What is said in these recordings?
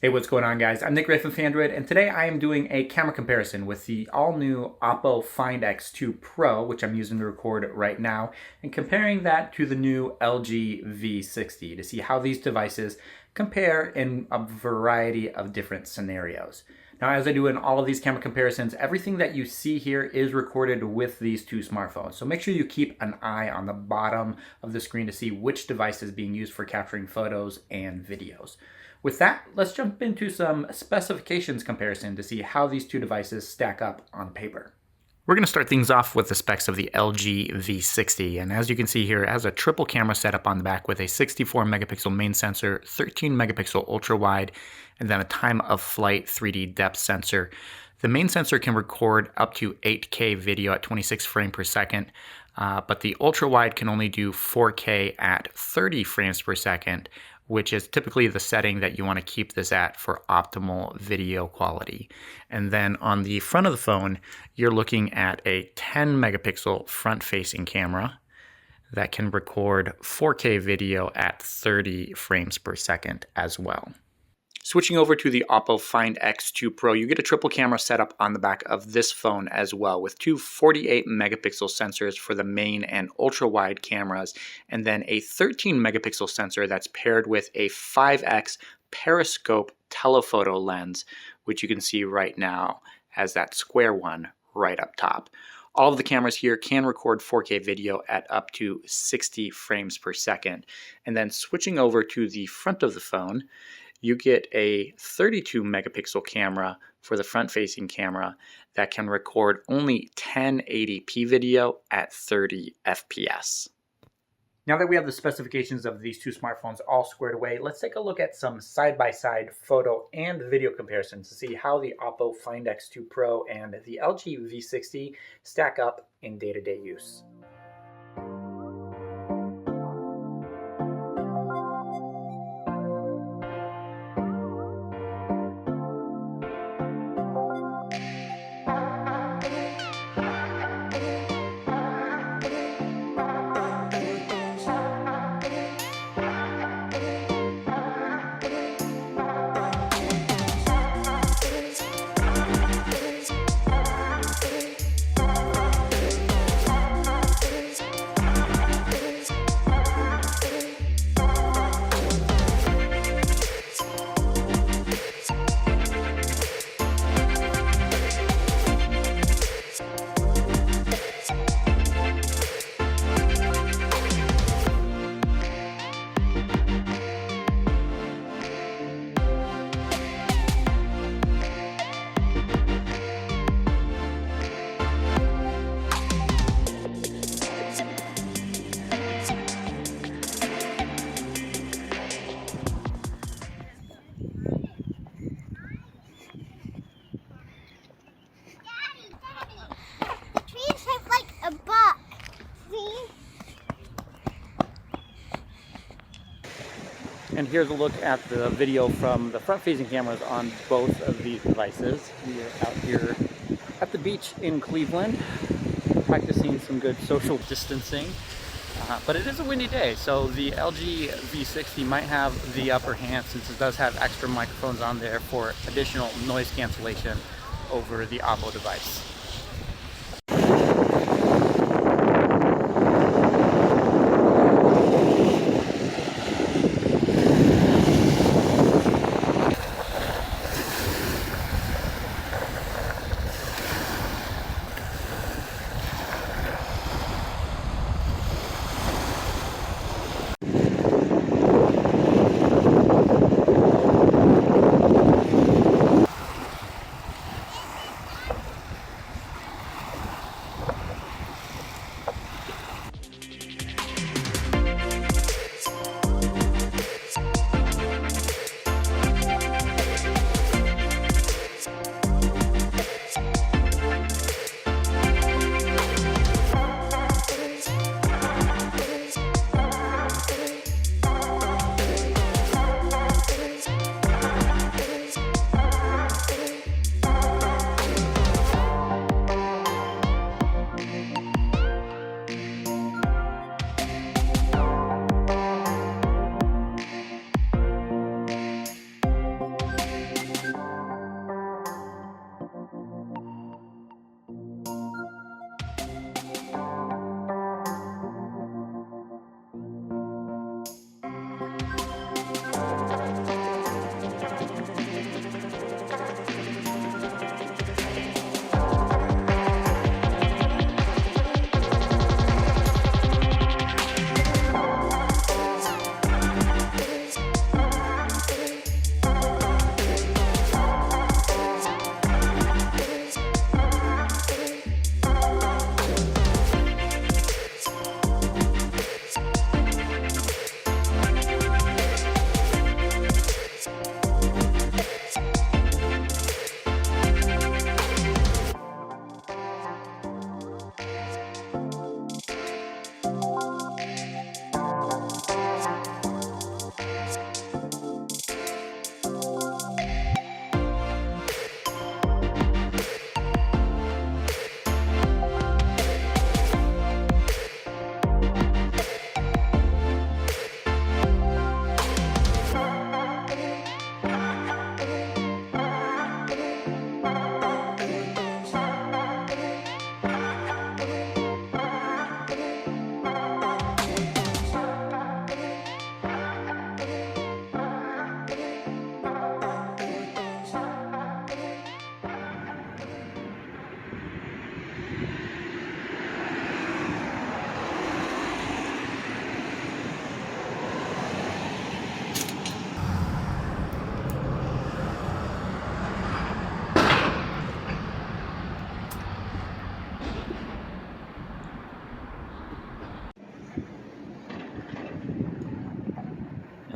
Hey, what's going on, guys? I'm Nick Ray from Phandroid, and today I am doing a camera comparison with the all-new Oppo Find X2 Pro, which I'm using to record right now, and comparing that to the new LG V60 to see how these devices compare in a variety of different scenarios. Now, as I do in all of these camera comparisons, everything that you see here is recorded with these two smartphones. So make sure you keep an eye on the bottom of the screen to see which device is being used for capturing photos and videos. With that, let's jump into some specifications comparison to see how these two devices stack up on paper. We're going to start things off with the specs of the LG V60, and as you can see here, it has a triple camera setup on the back with a 64 megapixel main sensor, 13 megapixel ultra wide, and then a time of flight 3D depth sensor. The main sensor can record up to 8K video at 26 frames per second, but the ultra wide can only do 4K at 30 frames per second, which is typically the setting that you want to keep this at for optimal video quality. And then on the front of the phone, you're looking at a 10 megapixel front-facing camera that can record 4K video at 30 frames per second as well. Switching over to the Oppo Find X2 Pro, you get a triple camera setup on the back of this phone as well, with two 48 megapixel sensors for the main and ultra wide cameras, and then a 13 megapixel sensor that's paired with a 5x periscope telephoto lens, which you can see right now as that square one right up top. All of the cameras here can record 4K video at up to 60 frames per second. And then switching over to the front of the phone, you get a 32 megapixel camera for the front-facing camera that can record only 1080p video at 30 FPS. Now that we have the specifications of these two smartphones all squared away, let's take a look at some side-by-side photo and video comparisons to see how the Oppo Find X2 Pro and the LG V60 stack up in day-to-day use. And here's a look at the video from the front-facing cameras on both of these devices. We are out here at the beach in Cleveland, practicing some good social distancing. But it is a windy day, so the LG V60 might have the upper hand since it does have extra microphones on there for additional noise cancellation over the Oppo device.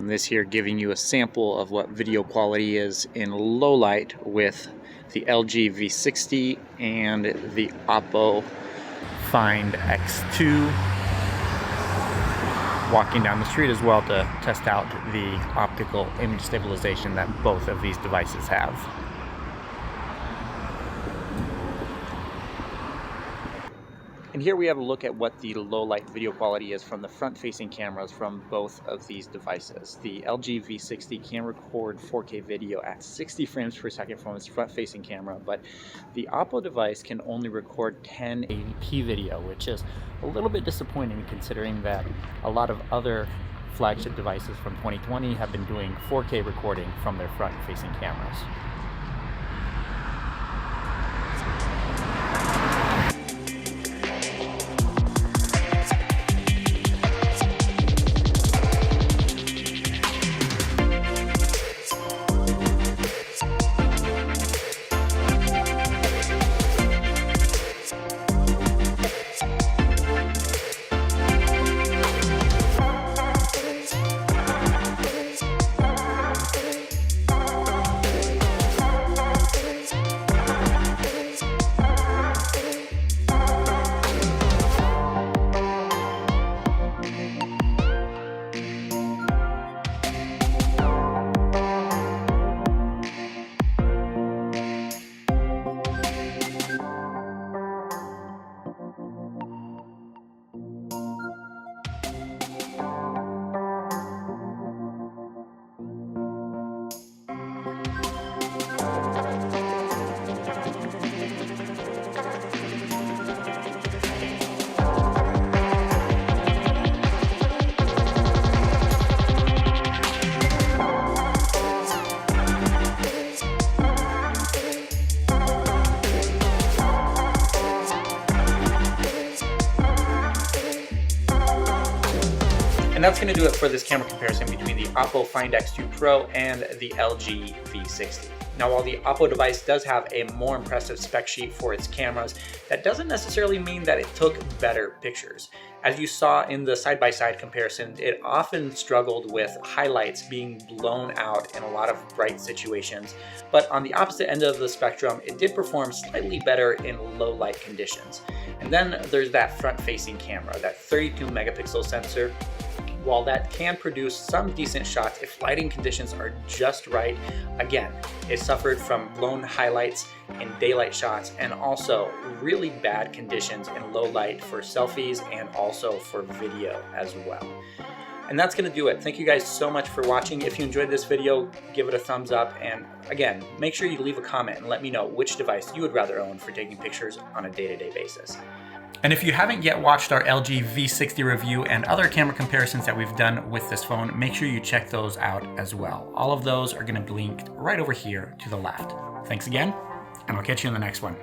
This here giving you a sample of what video quality is in low light with the LG V60 and the Oppo Find X2. Walking down the street as well to test out the optical image stabilization that both of these devices have. And here we have a look at what the low light video quality is from the front facing cameras from both of these devices. The LG V60 can record 4K video at 60 frames per second from its front facing camera, but the Oppo device can only record 1080p video, which is a little bit disappointing considering that a lot of other flagship devices from 2020 have been doing 4K recording from their front facing cameras. And that's going to do it for this camera comparison between the Oppo Find X2 Pro and the LG V60. Now, while the Oppo device does have a more impressive spec sheet for its cameras, that doesn't necessarily mean that it took better pictures. As you saw in the side-by-side comparison, it often struggled with highlights being blown out in a lot of bright situations. But on the opposite end of the spectrum, it did perform slightly better in low light conditions. And then there's that front-facing camera, that 32 megapixel sensor. While that can produce some decent shots if lighting conditions are just right, again, it suffered from blown highlights in daylight shots and also really bad conditions in low light for selfies and also for video as well. And that's going to do it. Thank you guys so much for watching. If you enjoyed this video, give it a thumbs up. And again, make sure you leave a comment and let me know which device you would rather own for taking pictures on a day-to-day basis. And if you haven't yet watched our LG V60 review and other camera comparisons that we've done with this phone, make sure you check those out as well. All of those are going to be linked right over here to the left. Thanks again, and I'll catch you in the next one.